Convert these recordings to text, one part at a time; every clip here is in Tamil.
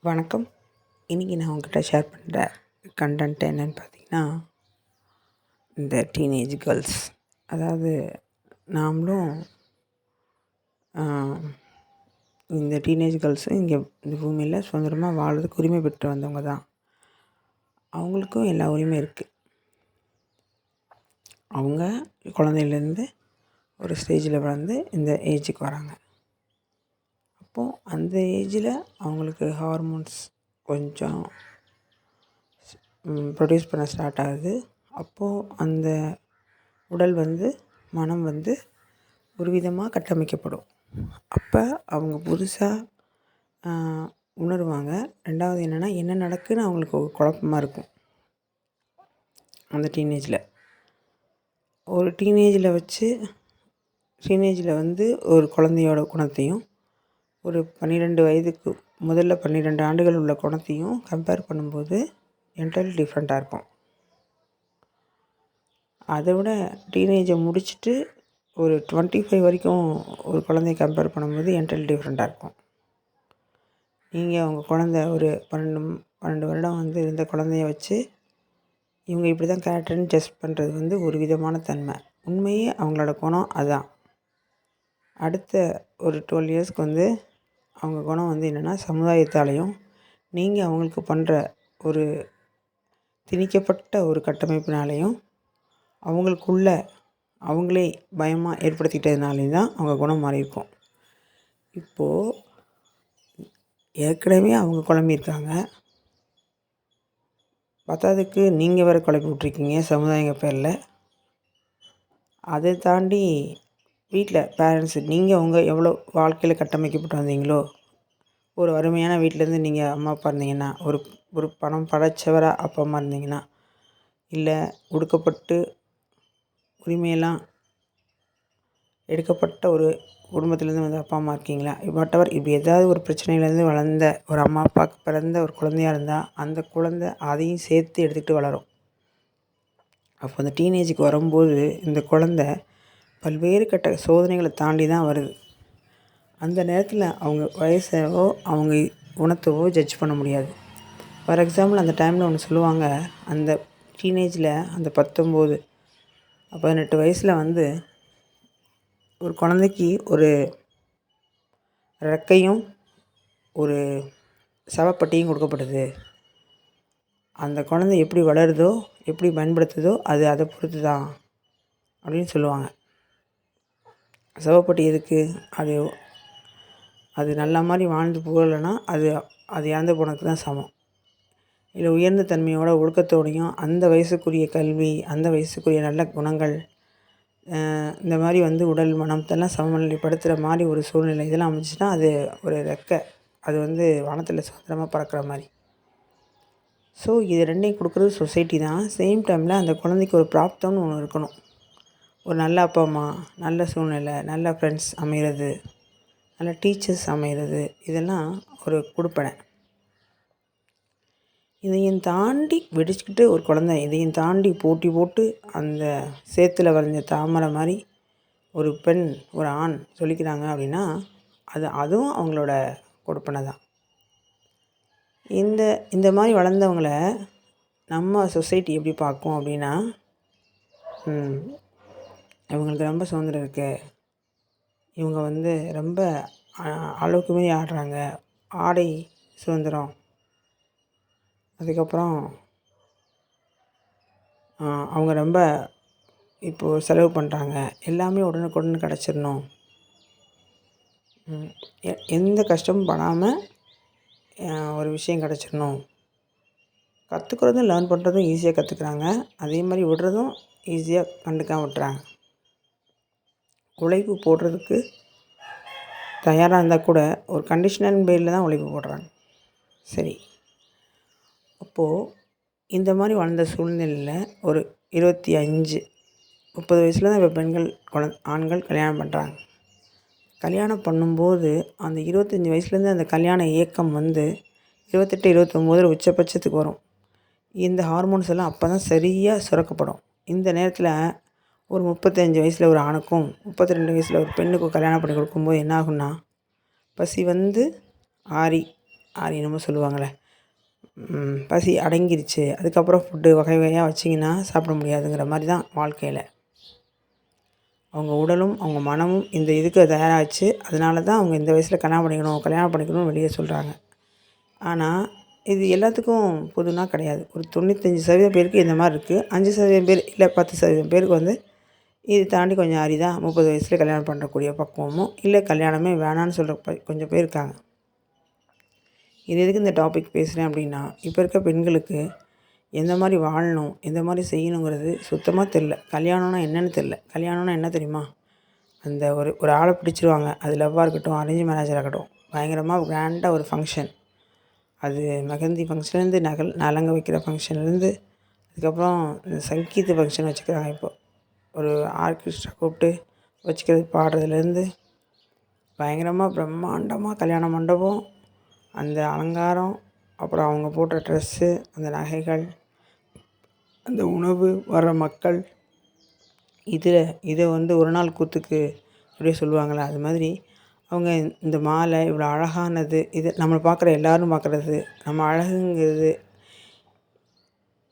வணக்கம். இன்றைக்கி நான் உங்கள்கிட்ட ஷேர் பண்ணுற கண்டென்ட் என்னென்னு பார்த்தீங்கன்னா, இந்த டீனேஜ் கேர்ள்ஸ். அதாவது நாமளும் இந்த டீனேஜ் கேர்ள்ஸும் இங்கே இந்த பூமியில் சுதந்திரமாக வாழ்றதுக்கு உரிமை பெற்று வந்தவங்க தான். அவங்களுக்கும் எல்லா உரிமையும் இருக்குது. அவங்க குழந்தையிலேருந்து ஒரு ஸ்டேஜில் வளர்ந்து இந்த ஏஜுக்கு வராங்க. அப்போது அந்த ஏஜில் அவங்களுக்கு ஹார்மோன்ஸ் கொஞ்சம் ப்ரொடியூஸ் பண்ண ஸ்டார்ட் ஆகுது. அப்போது அந்த உடல் மனம் ஒரு விதமாக கட்டமைக்கப்படும். அப்போ அவங்க புதுசாக உணருவாங்க. ரெண்டாவது என்னென்னா, என்ன நடக்குதுன்னு அவங்களுக்கு ஒரு குழப்பமாக இருக்கும். அந்த டீனேஜில் ஒரு குழந்தையோட குணத்தையும் ஒரு 12 வயதுக்கு முதல்ல 12 ஆண்டுகள் உள்ள குணத்தையும் கம்பேர் பண்ணும்போது என்டையர்லி டிஃப்ரெண்ட்டாக இருக்கும். அதை விட டீனேஜை முடிச்சுட்டு ஒரு 25 வரைக்கும் ஒரு குழந்தைய கம்பேர் பண்ணும்போது என்டையர்லி டிஃப்ரெண்ட்டாக இருக்கும். நீங்கள் அவங்க குழந்த ஒரு 12 வருடம் இருந்த குழந்தைய வச்சு இவங்க இப்படி தான் கேரக்டர்னு டெஸ்ட் பண்ணுறது ஒரு விதமான தன்மை. உண்மையே அவங்களோட குணம் அதுதான். அடுத்த ஒரு 12 இயர்ஸ்க்கு அவங்க குணம் என்னென்னா, சமுதாயத்தாலையும் நீங்கள் அவங்களுக்கு பண்ணுற ஒரு திணிக்கப்பட்ட ஒரு கட்டமைப்பினாலையும் அவங்களுக்குள்ள அவங்களே பயமாக ஏற்படுத்திக்கிட்டதுனாலையும் தான் அவங்க குணம் மாறியிருக்கும். இப்போது ஏற்கனவே அவங்க குழம்பியிருக்காங்க. பத்தாததுக்கு நீங்கள் வேறு குழப்பி விட்ருக்கீங்க சமுதாயங்க பேரில். அதை தாண்டி வீட்டில் பேரண்ட்ஸு நீங்கள் எவ்வளோ வாழ்க்கையில் கட்டமைக்கப்பட்டு வந்தீங்களோ, ஒரு அருமையான வீட்டிலேருந்து நீங்கள் அம்மா அப்பா இருந்தீங்கன்னா, ஒரு பணம் படைத்தவராக அப்பா அம்மா இருந்தீங்கன்னா, இல்லை ஒடுக்கப்பட்டு உரிமையெல்லாம் எடுக்கப்பட்ட ஒரு குடும்பத்துலேருந்து அப்பா அம்மா இருக்கீங்களா, வாட்டெவர், இப்படி ஏதாவது ஒரு பிரச்சனையிலேருந்து வளர்ந்த ஒரு அம்மா அப்பாவுக்கு பிறந்த ஒரு குழந்தையாக இருந்தால் அந்த குழந்தை அதையும் சேர்த்து எடுத்துக்கிட்டு வளரும். அப்போ அந்த டீனேஜுக்கு வரும்போது இந்த குழந்தை பல்வேறு கட்ட சோதனைகளை தாண்டி தான் வருது. அந்த நேரத்தில் அவங்க வயசவோ அவங்க குணத்தவோ ஜட்ஜ் பண்ண முடியாது. ஃபார் எக்ஸாம்பிள், அந்த டைமில் ஒன்று சொல்லுவாங்க. அந்த டீனேஜில் அந்த 19, 18 வயசில் ஒரு குழந்தைக்கு ஒரு ரெக்கையும் ஒரு சவப்பட்டியும் கொடுக்கப்படுது. அந்த குழந்தை எப்படி வளருதோ, எப்படி பயன்படுத்துதோ அது அதை பொறுத்து தான் அப்படின்னு சொல்லுவாங்க. சவப்பட்டி எதுக்கு? அது நல்ல மாதிரி வாழ்ந்து போகலைன்னா அது இறந்து போனதுக்கு தான் சமம். இல்லை உயர்ந்த தன்மையோட ஒழுக்கத்தோடையும் அந்த வயசுக்குரிய கல்வி, அந்த வயசுக்குரிய நல்ல குணங்கள், இந்த மாதிரி உடல் மனத்தெல்லாம் சமநிலைப்படுத்துகிற மாதிரி ஒரு சூழ்நிலை இதெல்லாம் அமைஞ்சிச்சுன்னா அது ஒரு ரெக்கை. அது வானத்தில் சுதந்திரமாக பறக்கிற மாதிரி. ஸோ இது ரெண்டையும் கொடுக்குறது சொசைட்டி தான். சேம் டைமில் அந்த குழந்தைக்கு ஒரு பிராப்தம்னு ஒன்று இருக்கணும். ஒரு நல்ல அப்பா அம்மா, நல்ல சூழ்நிலை, நல்ல ஃப்ரெண்ட்ஸ் அமைகிறது, நல்ல டீச்சர்ஸ் அமைகிறது, இதெல்லாம் ஒரு கொடுப்பனை. இதையும் தாண்டி வெடிச்சுக்கிட்டு ஒரு குழந்தை இதையும் தாண்டி போட்டி போட்டு அந்த சேத்துல வரைஞ்ச தாமரை மாதிரி ஒரு பெண் ஒரு ஆண் சொல்லிக்கிறாங்க அப்படின்னா அதுவும் அவங்களோட கொடுப்பனை தான். இந்த மாதிரி வளர்ந்தவங்கள நம்ம சொசைட்டி எப்படி பார்க்கும் அப்படின்னா, இவங்களுக்கு ரொம்ப சுதந்திரம் இருக்குது, இவங்க ரொம்ப அளவுக்கு மீறி ஆடுறாங்க, ஆடை சுதந்திரம், அதுக்கப்புறம் அவங்க ரொம்ப இப்போது செலவு பண்ணுறாங்க, எல்லாமே உடனுக்குடன் கிடச்சிடணும், எந்த கஷ்டமும் படாமல் ஒரு விஷயம் கிடச்சிடணும், கற்றுக்கிறதும் லேர்ன் பண்ணுறதும் ஈஸியாக கற்றுக்குறாங்க, அதே மாதிரி விடுறதும் ஈஸியாக கண்டுக்காமல் விட்டுறாங்க. உழைப்பு போடுறதுக்கு தயாராக இருந்தால் கூட ஒரு கண்டிஷனல் பேரில் தான் உழைப்பு போடுறாங்க. சரி, அப்போது இந்த மாதிரி வளர்ந்த சூழ்நிலையில் ஒரு 25, 30 வயசில் தான் இப்போ பெண்கள் ஆண்கள் கல்யாணம் பண்ணுறாங்க. கல்யாணம் பண்ணும்போது அந்த 25 வயசுலேருந்து அந்த கல்யாண இயக்கம் 28, 29 உச்சபட்சத்துக்கு வரும். இந்த ஹார்மோன்ஸ் எல்லாம் அப்போ தான் சரியாக சுரக்கப்படும். இந்த நேரத்தில் ஒரு 35 வயசில் ஒரு ஆணுக்கும் 32 வயசில் ஒரு பெண்ணுக்கும் கல்யாணம் பண்ணி கொடுக்கும்போது என்ன ஆகுன்னா, பசி ஆறி என்னமோ சொல்லுவாங்களே, பசி அடங்கிருச்சு, அதுக்கப்புறம் ஃபுட்டு வகை வகையாக வச்சிங்கன்னா சாப்பிட முடியாதுங்கிற மாதிரி தான் வாழ்க்கையில். அவங்க உடலும் அவங்க மனமும் இந்த இதுக்கு தயாராகிச்சு. அதனால தான் அவங்க இந்த வயசில் கல்யாணம் பண்ணிக்கணும்னு வெளியே சொல்கிறாங்க. ஆனால் இது எல்லாத்துக்கும் பொதுனா கிடையாது. ஒரு 95% பேருக்கு இந்த மாதிரி இருக்குது. 5% பேர் இல்லை 10% பேருக்கு வந்து இது தாண்டி கொஞ்சம் அரிதா 30 வயசில் கல்யாணம் பண்ணக்கூடிய பக்குவமும், இல்லை கல்யாணமே வேணான்னு சொல்கிற கொஞ்சம் பேர் இருக்காங்க. இது எதுக்கு இந்த டாபிக் பேசுகிறேன் அப்படின்னா, இப்போ இருக்க பெண்களுக்கு எந்த மாதிரி வாழணும், எந்த மாதிரி செய்யணுங்கிறது சுத்தமாக தெரில. கல்யாணம்னா என்னென்னு தெரில. கல்யாணம்னா என்ன தெரியுமா? அந்த ஒரு ஆளை பிடிச்சிருவாங்க. அது லவ்வாக இருக்கட்டும், அரேஞ்ச் மேரேஜாக இருக்கட்டும், பயங்கரமாக கிராண்டாக ஒரு ஃபங்க்ஷன். அது மெஹந்தி ஃபங்க்ஷன்லேருந்து நலங்க வைக்கிற ஃபங்க்ஷன்லேருந்து, அதுக்கப்புறம் சங்கீத ஃபங்க்ஷன் வச்சுக்கிறாங்க. இப்போ ஒரு ஆர்கெஸ்ட்ரா கூப்பிட்டு வச்சுக்கிறது, பாடுறதுலேருந்து பயங்கரமாக பிரம்மாண்டமாக கல்யாண மண்டபம், அந்த அலங்காரம், அப்புறம் அவங்க போடுற ட்ரெஸ்ஸு, அந்த நகைகள், அந்த உணவு, வர்ற மக்கள், இதை வந்து ஒரு நாள் கூத்துக்கு அப்படியே சொல்லுவாங்களே, அது மாதிரி அவங்க இந்த மாலை இவ்வளோ அழகானது, இது நம்மளை பார்க்குற எல்லோரும் பார்க்குறது, நம்ம அழகுங்கிறது,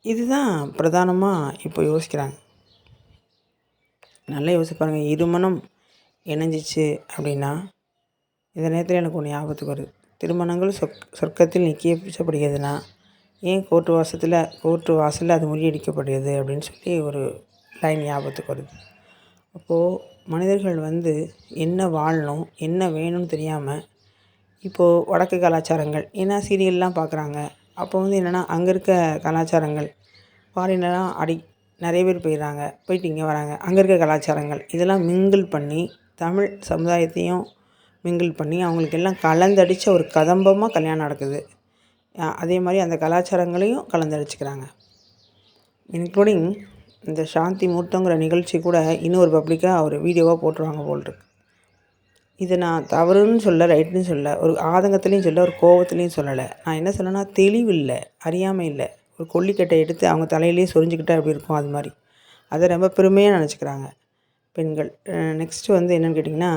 இதுதான் பிரதானமாக இப்போ யோசிக்கிறாங்க. நல்லா யோசிப்பாருங்க. இருமணம் இணைஞ்சிச்சு அப்படின்னா, இந்த நேரத்தில் எனக்கு ஒன்று ஞாபகத்துக்கு வருது. திருமணங்கள் சொர்க்கத்தில் நிச்சயிக்கப்படுகிறதுனா ஏன் கோர்ட்டு வாசலில் அது முறியடிக்கப்படுகிறது அப்படின்னு சொல்லி ஒரு லைன் ஞாபகத்துக்கு வருது. அப்போது மனிதர்கள் வந்து என்ன வாழணும், என்ன வேணும்னு தெரியாமல், இப்போது வடக்கு கலாச்சாரங்கள், ஏன்னா சீரியல்லாம் பார்க்குறாங்க. அப்போ வந்து என்னென்னா அங்கே இருக்க கலாச்சாரங்கள், ஃபாரினராக நிறைய பேர் போயிட்டு இங்கே வராங்க. அங்கே இருக்க கலாச்சாரங்கள் இதெல்லாம் மிங்கிள் பண்ணி, தமிழ் சமுதாயத்தையும் மிங்கிள் பண்ணி, அவங்களுக்கு எல்லாம் கலந்தடித்த ஒரு கதம்பமாக கல்யாணம் நடக்குது. அதே மாதிரி அந்த கலாச்சாரங்களையும் கலந்தடிச்சுக்கிறாங்க. இன்க்ளூடிங் இந்த சாந்தி முகூர்த்தங்கிற நிகழ்ச்சி கூட இன்னொரு பப்ளிக்காக ஒரு வீடியோவாக போட்டுருவாங்க போல்ருக்கு. இதை நான் தவறுன்னு சொல்ல, ரைட்டுன்னு சொல்ல, ஒரு ஆதங்கத்துலேயும் சொல்ல, ஒரு கோபத்துலேயும் சொல்லலை. நான் என்ன சொன்னேன்னா, தெளிவு இல்லை, அறியாமை இல்லை. ஒரு கொல்லிக்கட்டை எடுத்து அவங்க தலையிலேயே சொரிஞ்சுக்கிட்டா எப்படி இருக்கும், அது மாதிரி அதை ரொம்ப பெருமையாக நினச்சிக்கிறாங்க பெண்கள். நெக்ஸ்ட்டு வந்து என்னென்னு கேட்டிங்கன்னா,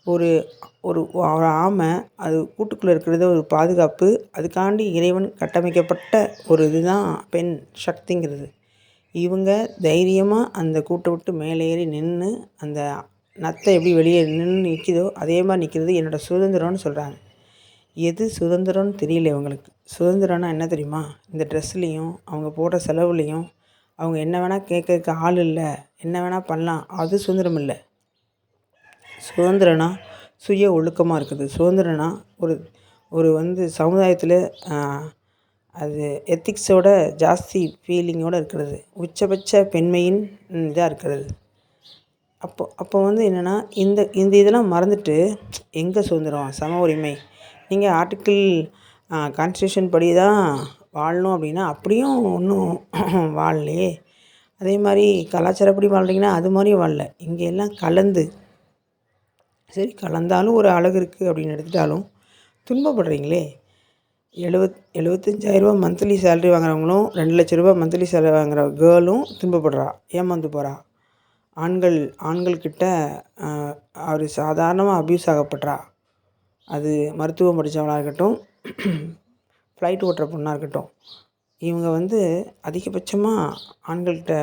ஒரு ஒரு ஆமை அது கூட்டுக்குள்ளே இருக்கிறது ஒரு பாதுகாப்பு. அதுக்காண்டி இறைவன் கட்டமைக்கப்பட்ட ஒரு இதுதான் பெண் சக்திங்கிறது. இவங்க தைரியமாக அந்த கூட்டை விட்டு மேலே ஏறி நின்று, அந்த நத்தை எப்படி வெளியே நின்று நிற்கிதோ அதே மாதிரி நிற்கிறது என்னோடய சுதந்திரம்னு சொல்கிறாங்க. எது சுதந்திரம்னு தெரியல இவங்களுக்கு. சுதந்திரம்னா என்ன தெரியுமா? இந்த ட்ரெஸ்லேயும் அவங்க போடுற செலவுலேயும் அவங்க என்ன வேணால் கேட்கறதுக்கு ஆள் இல்லை, என்ன வேணால் பண்ணலாம், அது சுதந்திரம் இல்லை. சுதந்திரம்னா சுய ஒழுக்கமாக இருக்குது. சுதந்திரம்னா ஒரு வந்து சமுதாயத்தில் அது எத்திக்ஸோட ஜாஸ்தி ஃபீலிங்கோடு இருக்கிறது, உச்சபட்ச பெண்மையின் இதாக இருக்கிறது. அப்போ வந்து என்னென்னா, இந்த இதெல்லாம் மறந்துட்டு எங்கே சுதந்திரம், சம உரிமை, நீங்கள் ஆர்டிக்கிள் கான்ஸ்டியூஷன் படி தான் வாழணும் அப்படின்னா அப்படியும் ஒன்றும் வாழலையே. அதே மாதிரி கலாச்சாரப்படி வாழ்கிறீங்கன்னா அது மாதிரியும் வாழல. இங்கே எல்லாம் கலந்து, சரி கலந்தாலும் ஒரு அழகு இருக்குது அப்படின்னு எடுத்துட்டாலும் துன்பப்படுறீங்களே. 75,000 மந்த்லி சேலரி வாங்குறவங்களும் 2,00,000 மந்த்லி சேலரி வாங்குகிற கேர்ளும் துன்பப்படுறா, ஏமாந்து போகிறா. ஆண்கள்கிட்ட அவர் சாதாரணமாக அப்யூஸ் ஆகப்படுறா. அது மருத்துவம் படித்தவங்களாக இருக்கட்டும், ஃப்ளைட் ஓட்டுற பொண்ணாக இருக்கட்டும், இவங்க வந்து அதிகபட்சமாக ஆண்கள்கிட்ட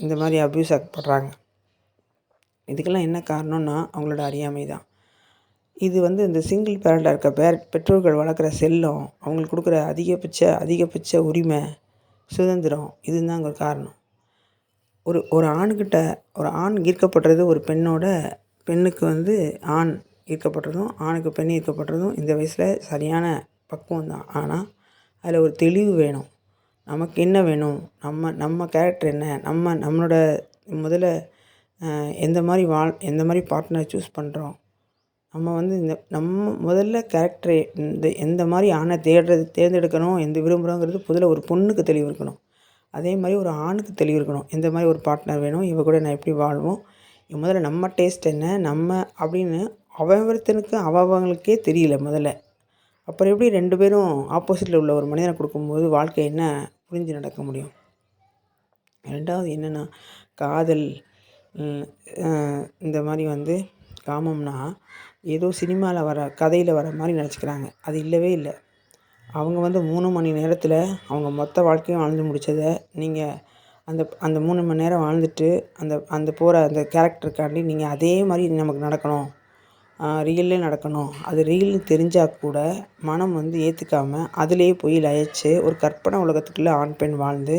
இந்த மாதிரி அப்யூஸ் ஆகப்படுறாங்க. இதுக்கெல்லாம் என்ன காரணம்னா அவங்களோட அறியாமை தான். இது வந்து இந்த சிங்கிள் பேரண்டாக இருக்க பெற்றோர்கள் வளர்க்குற செல்லம், அவங்களுக்கு கொடுக்குற அதிகபட்ச உரிமை, சுதந்திரம், இதுதான் அங்கே காரணம். ஒரு ஆண் ஈர்க்கப்படுறது ஒரு பெண்ணுக்கு வந்து ஆண் ஈர்க்கப்படுறதும், ஆணுக்கு பெண் ஈர்க்கப்படுறதும் இந்த வயசில் சரியான பக்குவம் தான். ஆனால் அதில் ஒரு தெளிவு வேணும். நமக்கு என்ன வேணும், நம்ம கேரக்டர் என்ன, நம்மளோட முதல்ல எந்த மாதிரி பார்ட்னர் சூஸ் பண்ணுறோம், நம்ம வந்து நம்ம முதல்ல கேரக்டரை எந்த மாதிரி ஆணை தேர்ந்தெடுக்கணும், விரும்புகிறோங்கிறது முதல்ல ஒரு பொண்ணுக்கு தெளிவு இருக்கணும். அதே மாதிரி ஒரு ஆணுக்கு தெளிவு இருக்கணும். எந்த மாதிரி ஒரு பார்ட்னர் வேணும், இவ கூட நான் எப்படி வாழ்வோம், முதல்ல நம்ம டேஸ்ட் என்ன, நம்ம அப்படின்னு ஒவ்வொருத்தனுக்கு அவங்களுக்கே தெரியல முதல்ல. அப்புறம் எப்படி 2 பேரும் ஆப்போசிட்டில் உள்ள ஒரு மனிதனை கொடுக்கும்போது வாழ்க்கை என்ன புரிஞ்சு நடக்க முடியும்? ரெண்டாவது என்னென்னா, காதல் இந்த மாதிரி வந்து காமம்னா ஏதோ சினிமாவில் கதையில் வர மாதிரி நினச்சிக்கிறாங்க. அது இல்லவே இல்லை. அவங்க வந்து 3 மணி நேரத்தில் அவங்க மொத்த வாழ்க்கையும் வாழ்ந்து முடித்ததை நீங்கள் அந்த அந்த 3 மணி நேரம் வாழ்ந்துட்டு அந்த அந்த போகிற அந்த கேரக்டருக்காண்டி நீங்கள் அதே மாதிரி நமக்கு நடக்கணும், ரியல்லே நடக்கணும், அது ரியல்னு தெரிஞ்சால் கூட மனம் வந்து ஏற்றுக்காமல் அதிலே போய் லயிச்சு ஒரு கற்பனை உலகத்துக்குள்ளே ஆண் பெண் வாழ்ந்து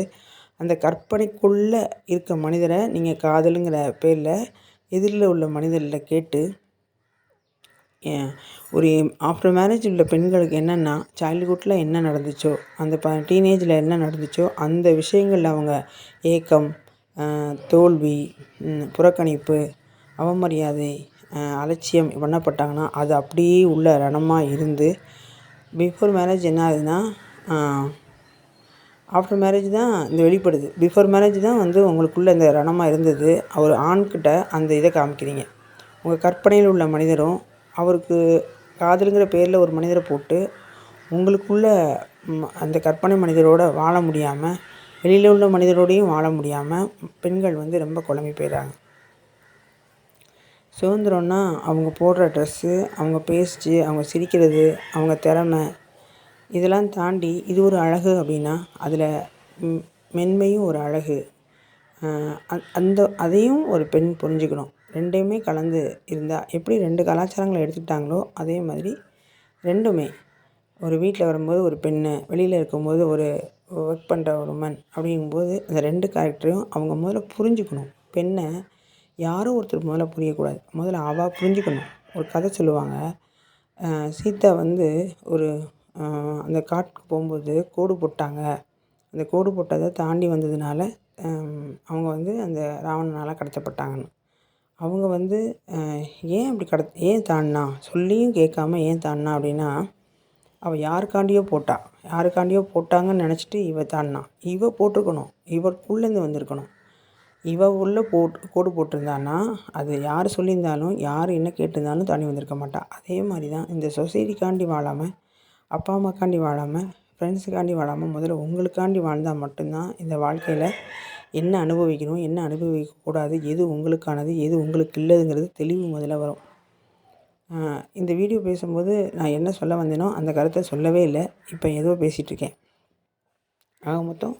அந்த கற்பனைக்குள்ளே இருக்க மனிதரை நீங்கள் காதலுங்கிற பேரில் எதிரில் உள்ள மனிதர்களை கேட்டு ஒரு ஆஃப்டர் மேரேஜ் உள்ள பெண்களுக்கு என்னென்னா சைல்டுஹுட்டில் என்ன நடந்துச்சோ அந்த டீனேஜில் என்ன நடந்துச்சோ அந்த விஷயங்களில் அவங்க ஏக்கம், தோல்வி, புறக்கணிப்பு, அவமரியாதை, அலட்சியம் பண்ணப்பட்டாங்கன்னா அது அப்படியே உள்ள ரணமாக இருந்து பிஃபோர் மேரேஜ் என்ன ஆகுதுன்னா ஆஃப்டர் மேரேஜ் தான் இந்த வெளிப்படுது. பிஃபோர் மேரேஜ் தான் வந்து உங்களுக்குள்ளே இந்த ரணமாக இருந்தது. ஒரு ஆண்கிட்ட அந்த இதை காமிக்கிறீங்க. உங்கள் கற்பனையில் உள்ள மனிதரும் அவருக்கு காதலுங்கிற பேரில் ஒரு மனிதரை போட்டு உங்களுக்குள்ள அந்த கற்பனை மனிதரோடு வாழ முடியாமல் வெளியில் உள்ள மனிதரோடையும் வாழ முடியாமல் பெண்கள் வந்து ரொம்ப குழம்பி போயிடுறாங்க. சுதந்திரம்னா அவங்க போடுற ட்ரெஸ்ஸு, அவங்க பேச்சு, அவங்க சிரிக்கிறது, அவங்க திறமை, இதெல்லாம் தாண்டி இது ஒரு அழகு அப்படின்னா அதில் மென்மையும் ஒரு அழகு. அதையும் ஒரு பெண் புரிஞ்சுக்கணும். ரெண்டையுமே கலந்து இருந்தால் எப்படி 2 கலாச்சாரங்களை எடுத்துக்கிட்டாங்களோ அதே மாதிரி ரெண்டுமே ஒரு வீட்டில் வரும்போது ஒரு பெண்ணு, வெளியில் இருக்கும்போது ஒரு ஒர்க் பண்ணுற ஒரு உமன் அப்படிங்கும்போது அந்த 2 கேரக்டரையும் அவங்க முதல்ல புரிஞ்சுக்கணும். பெண்ணை யாரும் ஒருத்தர் முதல்ல புரியக்கூடாது. முதல்ல அவள் புரிஞ்சுக்கணும். ஒரு கதை சொல்லுவாங்க. சீதா வந்து ஒரு அந்த காட்டுக்கு போகும்போது கோடு போட்டாங்க. அந்த கோடு போட்டதை தாண்டி வந்ததுனால அவங்க வந்து அந்த ராவணனால் கடத்தப்பட்டாங்கன்னு. அவங்க வந்து ஏன் அப்படி ஏன் தாண்டினா சொல்லியும் கேட்காம ஏன் தாண்டினா அப்படின்னா அவள் யாருக்காண்டியோ போட்டாங்கன்னு நினச்சிட்டு இவ தாண்டினா. இவ போட்டிருக்கணும், இவருக்குள்ளேருந்து வந்திருக்கணும். இவ உள்ளே கோடு போட்டிருந்தான்னா அது யார் சொல்லியிருந்தாலும் யார் என்ன கேட்டிருந்தாலும் தாண்டி வந்திருக்க மாட்டாள். அதே மாதிரி தான் இந்த சொசைட்டிக்காண்டி வாழாமல், அப்பா அம்மாக்காண்டி வாழாமல், ஃப்ரெண்ட்ஸுக்காண்டி வாழாமல் முதல்ல உங்களுக்காண்டி வாழ்ந்தால் மட்டும்தான் இந்த வாழ்க்கையில் என்ன அனுபவிக்கணும், என்ன அனுபவிக்கக்கூடாது, எது உங்களுக்கானது, எது உங்களுக்கு இல்லைங்கிறது தெளிவு முதல்ல வரும். இந்த வீடியோ பேசும்போது நான் என்ன சொல்ல வந்தேனோ அந்த கருத்தை சொல்லவே இல்லை. இப்போ ஏதோ பேசிகிட்ருக்கேன். ஆக மொத்தம்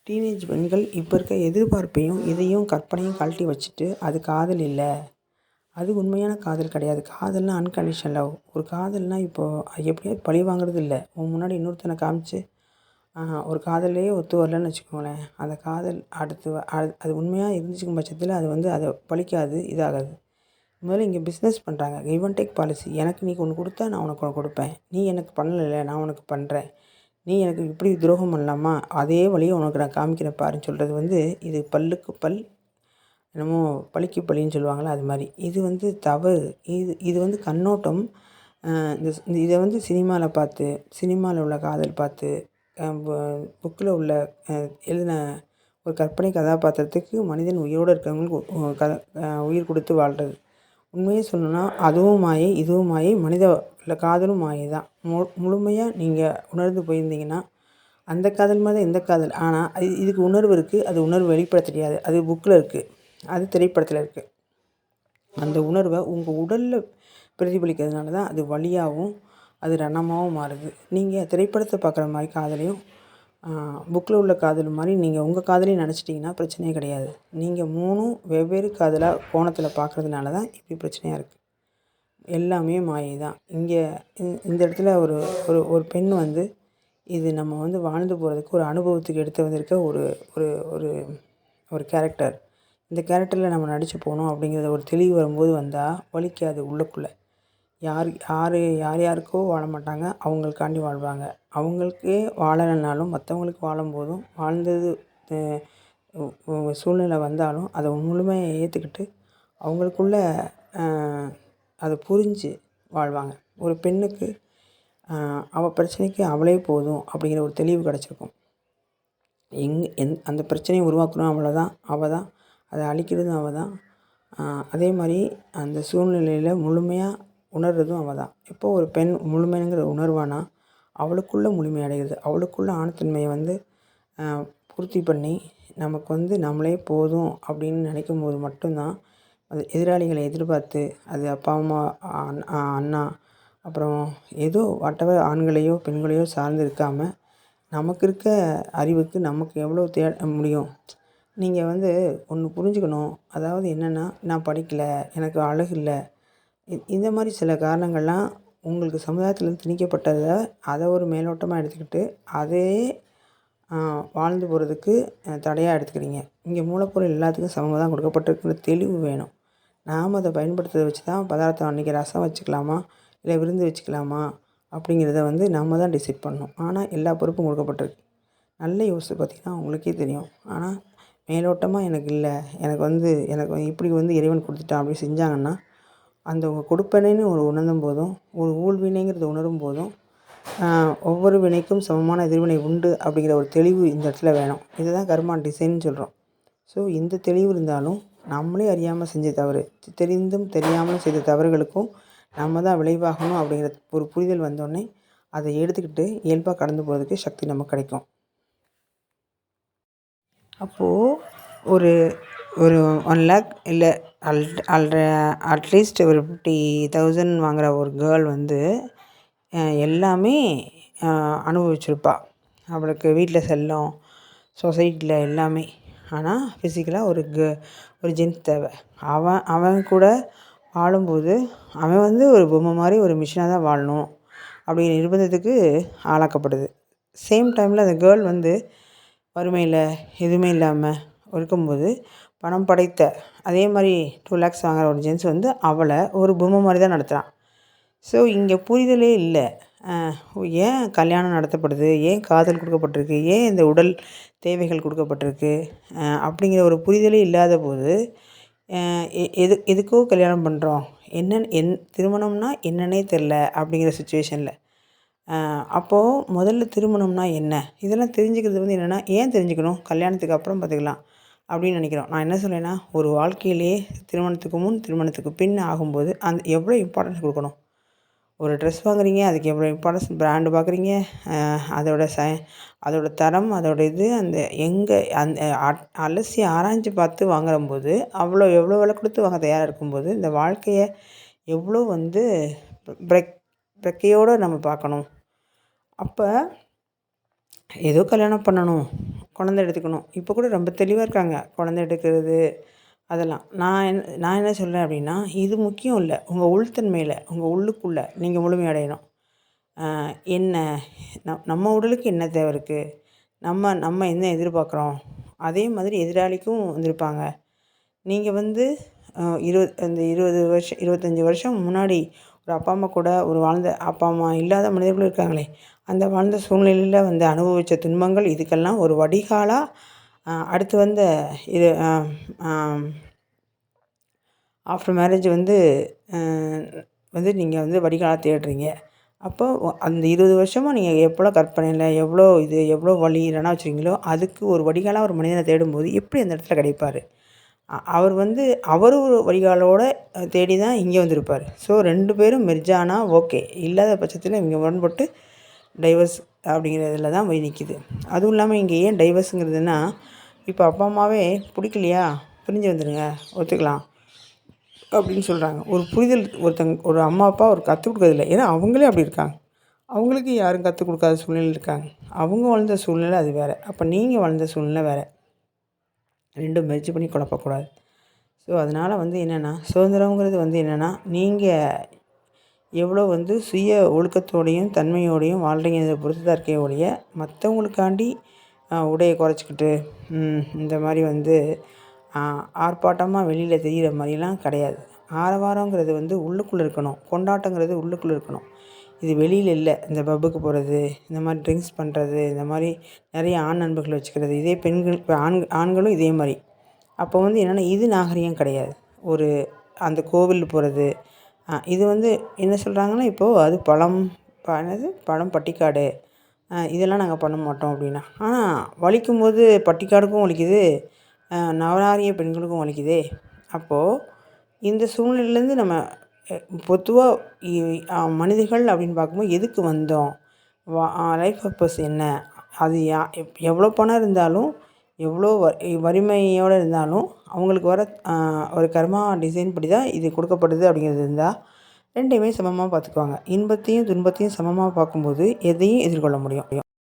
டீனேஜ் பெண்கள் இப்போ இருக்க எதிர்பார்ப்பையும் இதையும் கற்பனையும் கழட்டி வச்சுட்டு அது காதல் இல்லை, அது உண்மையான காதல் கிடையாது. காதல்னால் அன்கண்டிஷனல் லவ். ஒரு காதல்னால் இப்போது எப்படியாவது பழி வாங்குறது இல்லை. உன் முன்னாடி இன்னொருத்தனை காமிச்சு ஒரு காதல்லையே ஒத்து வரலன்னு வச்சுக்கோங்களேன். அந்த காதல் அது உண்மையாக இருந்துச்சுக்கும் பட்சத்தில் அது வந்து அதை பழிக்காது, இதாகாது. முதல்ல இங்கே பிஸ்னஸ் பண்ணுறாங்க. Give and take policy. எனக்கு நீ ஒன்று கொடுத்தா நான் உனக்கு ஒன்று கொடுப்பேன். நீ எனக்கு பண்ணலை, நான் உனக்கு பண்ணுறேன். நீ எனக்கு இப்படி துரோகம் பண்ணலாமா, அதே வழியை உனக்கு நான் காமிக்கிறேன் பாருன்னு சொல்கிறது வந்து இது பல்லுக்கு பல், என்னமோ பழிக்கு பழின்னு சொல்லுவாங்களே அது மாதிரி. இது வந்து தவறு. இது வந்து கண்ணோட்டம். இதை வந்து சினிமாவில் பார்த்து, சினிமாவில் உள்ள காதல் பார்த்து, புக்கில் உள்ள எழுதின ஒரு கற்பனை கதாபாத்திரத்துக்கு மனிதன் உயிரோடு இருக்கிறவங்களுக்கு உயிர் கொடுத்து வாழ்கிறது. உண்மையை சொல்லணும்னா அதுவும் மாயை, இதுவும் மாயை, மனித இல்லை காதலும் மாயை தான். முழுமையாக நீங்கள் உணர்ந்து போயிருந்தீங்கன்னா அந்த காதல் மாதிரி தான் இந்த காதல். ஆனால் இதுக்கு உணர்வு இருக்குது. அது உணர்வு வெளிப்பட தெரியாது. அது புக்கில் இருக்குது, அது திரைப்படத்தில் இருக்குது. அந்த உணர்வை உங்கள் உடலில் பிரதிபலிக்கிறதுனால தான் அது வலியாகவும் அது ரணமாகவும் மாறுது. நீங்கள் திரைப்படத்தை பார்க்குற மாதிரி காதலையும் புக்கில் உள்ள காதல் மாதிரி நீங்கள் உங்கள் காதலையும் நினச்சிட்டிங்கன்னா பிரச்சனையே கிடையாது. நீங்கள் 3 வெவ்வேறு காதலாக கோணத்தில் பார்க்குறதுனால தான் இப்படி பிரச்சனையாக இருக்குது. எல்லாமே மாயை தான். இங்கே இந்த இடத்துல ஒரு ஒரு ஒரு பெண் வந்து இது நம்ம வந்து வாழ்ந்து போகிறதுக்கு ஒரு அனுபவத்துக்கு எடுத்து வந்திருக்க ஒரு ஒரு ஒரு ஒரு கேரக்டர். இந்த கேரக்டரில் நம்ம நடித்து போகணும் அப்படிங்கிறத ஒரு தெளிவு வரும்போது வந்தால் வலிக்காது. உள்ளுக்குள்ளே யாருக்கோ வாழ மாட்டாங்க, அவங்களுக்காண்டி வாழ்வாங்க. அவங்களுக்கே வாழலைனாலும் மற்றவங்களுக்கு வாழும்போதும் வாழ்ந்தது சூழ்நிலை வந்தாலும் அதை முழுமையாக ஏற்றுக்கிட்டு அவங்களுக்குள்ள அதை புரிஞ்சு வாழ்வாங்க. ஒரு பெண்ணுக்கு அவள் பிரச்சனைக்கு அவளே போதும் அப்படிங்கிற ஒரு தெளிவு கிடச்சிருக்கும். அந்த பிரச்சனையை உருவாக்கணும் அவள் தான், அதை அழிக்கிறதும் அவள் தான். அதே மாதிரி அந்த சூழ்நிலையில் முழுமையாக உணர்றதும் அவள் தான். எப்போ ஒரு பெண் முழுமைங்கிற உணர்வானா அவளுக்குள்ளே முழுமை அடைகிறது. அவளுக்குள்ள ஆணத்தன்மையை வந்து பூர்த்தி பண்ணி நமக்கு வந்து நம்மளே போதும் அப்படின்னு நினைக்கும் போது மட்டும்தான் அது எதிராளிகளை எதிர்பார்த்து அது அப்பா அம்மா அண்ணா அப்புறம் ஏதோ வாட்டவர் ஆண்களையோ பெண்களையோ சார்ந்து இருக்காமல் நமக்கு இருக்க அறிவுக்கு நமக்கு எவ்வளோ முடியும். நீங்கள் ஒன்று புரிஞ்சுக்கணும். அதாவது என்னென்னா, நான் படிக்கலை, எனக்கு அழகு இல்லை, இந்த மாதிரி சில காரணங்கள்லாம் உங்களுக்கு சமுதாயத்தில் திணிக்கப்பட்டதை அதை ஒரு மேலோட்டமாக எடுத்துக்கிட்டு அதையே வாழ்ந்து போகிறதுக்கு தடையாக எடுத்துக்கிறீங்க. இங்கே மூலப்பொருள் எல்லாத்துக்கும் சமமாக தான் கொடுக்கப்பட்டிருக்குற தெளிவு வேணும். நாம் அதை பயன்படுத்துறதை வச்சு தான் பதார்த்தம் அன்றைக்கி ரசம் வச்சுக்கலாமா, இல்லை விருந்து வச்சுக்கலாமா அப்படிங்கிறத நம்ம தான் டிசைட் பண்ணணும். ஆனால் எல்லா பொறுப்பும் கொடுக்கப்பட்டிருக்கு. நல்ல யோசித்து பார்த்திங்கன்னா உங்களுக்கே தெரியும். ஆனால் மேலோட்டமாக எனக்கு இல்லை, எனக்கு இப்படி இறைவன் கொடுத்துட்டான் அப்படி செஞ்சாங்கன்னா, அந்த உங்கள் கொடுப்பனைன்னு ஒரு உணர்ந்தும் போதும், ஒரு ஊழ்வினைங்கிறத உணரும் போதும், ஒவ்வொரு வினைக்கும் சமமான எதிர்வினை உண்டு அப்படிங்கிற ஒரு தெளிவு இந்த இடத்துல வேணும். இதுதான் கர்மா டிசைன்னு சொல்கிறோம். ஸோ இந்த தெளிவு இருந்தாலும் நம்மளே அறியாமல் செஞ்ச தவறு, தெரிந்தும் தெரியாமலும் செய்த தவறுகளுக்கும் நம்ம தான் விளைவாகணும் அப்படிங்கிற ஒரு புரிதல் வந்தோடனே அதை எடுத்துக்கிட்டு இயல்பாக கடந்து போகிறதுக்கு சக்தி நமக்கு கிடைக்கும். அப்போது ஒரு ஒரு 1 lakh இல்லை அட்லீஸ்ட் ஒரு 50,000 வாங்குகிற ஒரு கேர்ள் எல்லாமே அனுபவிச்சிருப்பா. அவளுக்கு வீட்டில் செல்லம், சொசைட்டியில் எல்லாமே. ஆனால் ஃபிசிக்கலாக ஒரு ஜென்ஸ் தேவை. அவன் கூட வாழும்போது அவன் ஒரு பொம்மை மாதிரி ஒரு மிஷினாக தான் வாழணும் அப்படிங்கிற நிர்பந்தத்துக்கு ஆளாக்கப்படுது. சேம் டைமில் அந்த கேர்ள் வறுமையில் எதுவுமே இல்லாமல் இருக்கும்போது பணம் படைத்த அதே மாதிரி 2 lakhs வாங்குகிற ஒரு ஜென்ஸ் அவளை ஒரு பொம்மை மாதிரி தான் நடத்துகிறான். ஸோ இங்கே புரிதலே இல்லை. ஏன் கல்யாணம் நடத்தப்படுது, ஏன் காதல் கொடுக்கப்பட்டிருக்கு, ஏன் இந்த உடல் தேவைகள் கொடுக்கப்பட்டிருக்கு அப்படிங்கிற ஒரு புரிதலே இல்லாத போது எதுக்கோ கல்யாணம் பண்ணுறோம், திருமணம்னா என்னன்னே தெரில அப்படிங்கிற சுச்சுவேஷனில். அப்போது முதல்ல திருமணம்னா என்ன, இதெல்லாம் தெரிஞ்சுக்கிறது என்னென்னா, ஏன் தெரிஞ்சுக்கணும், கல்யாணத்துக்கு அப்புறம் பார்த்துக்கலாம் அப்படின்னு நினைக்கிறோம். நான் என்ன சொல்லேன்னா, ஒரு வாழ்க்கையிலேயே திருமணத்துக்கு முன் திருமணத்துக்கு பின் ஆகும்போது எவ்வளோ இம்பார்ட்டன்ஸ் கொடுக்கணும். ஒரு ட்ரெஸ் வாங்குறீங்க, அதுக்கு எவ்வளோ இம்பார்ட்டன்ஸ், பிராண்டு பார்க்குறீங்க, அதோட தரம், அதோட இது அலசி ஆராய்ஞ்சு பார்த்து வாங்கும்போது எவ்வளோ விலை கொடுத்து வாங்க தயாராக இருக்கும்போது இந்த வாழ்க்கையை எவ்வளோ பிரக்கையோடு நம்ம பார்க்கணும். அப்போ ஏதோ கல்யாணம் பண்ணணும், குழந்தை எடுத்துக்கணும், இப்போ கூட ரொம்ப தெளிவாக இருக்காங்க குழந்தை எடுக்கிறது அதெல்லாம். நான் என்ன சொல்கிறேன் அப்படின்னா, இது முக்கியம் இல்லை. உங்கள் உள்தன்மையில், உங்கள் உள்ளுக்குள்ளே நீங்கள் முழுமையடையணும். என்ன நம்ம உடலுக்கு என்ன தேவை இருக்குது, நம்ம என்ன எதிர்பார்க்குறோம், அதே மாதிரி எதிராளிக்கும் வந்திருப்பாங்க. நீங்கள் அந்த 20 வருஷம் 25 வருஷம் முன்னாடி ஒரு அப்பா அம்மா கூட வாழ்ந்த அப்பா அம்மா இல்லாத மனிதர்களும் இருக்காங்களே, அந்த வாழ்ந்த சூழ்நிலையில் அனுபவித்த துன்பங்கள் இதுக்கெல்லாம் ஒரு வடிகாலாக அடுத்து இது ஆஃப்டர் மேரேஜ் நீங்கள் வடிகாலாக தேடுறீங்க. அப்போ அந்த 20 வருஷமாக நீங்கள் எவ்வளோ கற்பனையில் எவ்வளோ வலி இல்லைனா வச்சுருக்கீங்களோ, அதுக்கு ஒரு வடிகாலாக ஒரு மனிதனை தேடும்போது எப்படி அந்த இடத்துல கிடைப்பார். அவர் ஒரு வடிகாலோட தேடி தான் இங்கே வந்திருப்பார். ஸோ 2 பேரும் மெர்ஜானா ஓகே, இல்லாத பட்சத்தில் இங்கே முரண்பட்டு டைவர்ஸ் அப்படிங்கிறதுல தான் போய் நிற்கிது. அதுவும் இல்லாமல் இங்கே ஏன் டைவர்ஸுங்கிறதுனா, இப்போ அப்பா அம்மாவே பிடிக்கலையா பிரிஞ்சு வந்துடுங்க, ஒத்துக்கலாம் அப்படின்னு சொல்கிறாங்க. ஒரு புரிதல் ஒரு அம்மா அப்பா ஒரு கற்றுக் கொடுக்கறதில்ல. ஏன்னா அவங்களே அப்படி இருக்காங்க. அவங்களுக்கு யாரும் கற்றுக் கொடுக்காத சூழ்நிலையில் இருக்காங்க. அவங்க வாழ்ந்த சூழ்நிலை அது வேறு, அப்போ நீங்கள் வாழ்ந்த சூழ்நிலை வேறு. 2 மெர்ஜ் பண்ணி குழப்பக்கூடாது. ஸோ அதனால் என்னென்னா, சுதந்திரங்கிறது என்னென்னா, நீங்கள் எவ்வளோ சுய ஒழுக்கத்தோடையும் தன்மையோடையும் வாழ்கிறீங்கிறத பொறுத்து தான் இருக்கே ஒழிய, மற்றவங்களுக்காண்டி உடையை குறைச்சிக்கிட்டு இந்த மாதிரி ஆர்ப்பாட்டமாக வெளியில் தெரிகிற மாதிரிலாம் கிடையாது. ஆரவாரங்கிறது உள்ளுக்குள்ளே இருக்கணும், கொண்டாட்டங்கிறது உள்ளுக்குள்ளே இருக்கணும். இது வெளியில் இல்லை. இந்த பப்புக்கு போகிறது, இந்த மாதிரி ட்ரிங்க்ஸ் பண்ணுறது, இந்த மாதிரி நிறைய ஆண் நண்பர்கள் வச்சுக்கிறது, இதே பெண்கள் இப்போ ஆண்களும் இதே மாதிரி. அப்போ என்னென்னா, இது நாகரிகம் கிடையாது. அந்த கோவில் போகிறது, இது என்ன சொல்கிறாங்கன்னா, இப்போது அது பழம் பட்டிக்காடு, இதெல்லாம் நாங்கள் பண்ண மாட்டோம் அப்படின்னா. ஆனால் வலிக்கும்போது பட்டிக்காடுக்கும் வலிக்குது, நவநாரிய பெண்களுக்கும் வலிக்குதே. அப்போது இந்த சூழ்நிலையிலேருந்து நம்ம பொதுவாக மனிதர்கள் அப்படின்னு பார்க்கும்போது எதுக்கு வந்தோம், லைஃப் பர்பஸ் என்ன, அது எவ்வளோ பணம் இருந்தாலும் எவ்வளோ வறுமையோடு இருந்தாலும் அவங்களுக்கு வர ஒரு கர்மா டிசைன் படி தான் இது கொடுக்கப்படுது அப்படிங்கிறது இருந்தால் 2யுமே சமமாக பார்த்துக்குவாங்க. இன்பத்தையும் துன்பத்தையும் சமமாக பார்க்கும்போது எதையும் எதிர்கொள்ள முடியும்.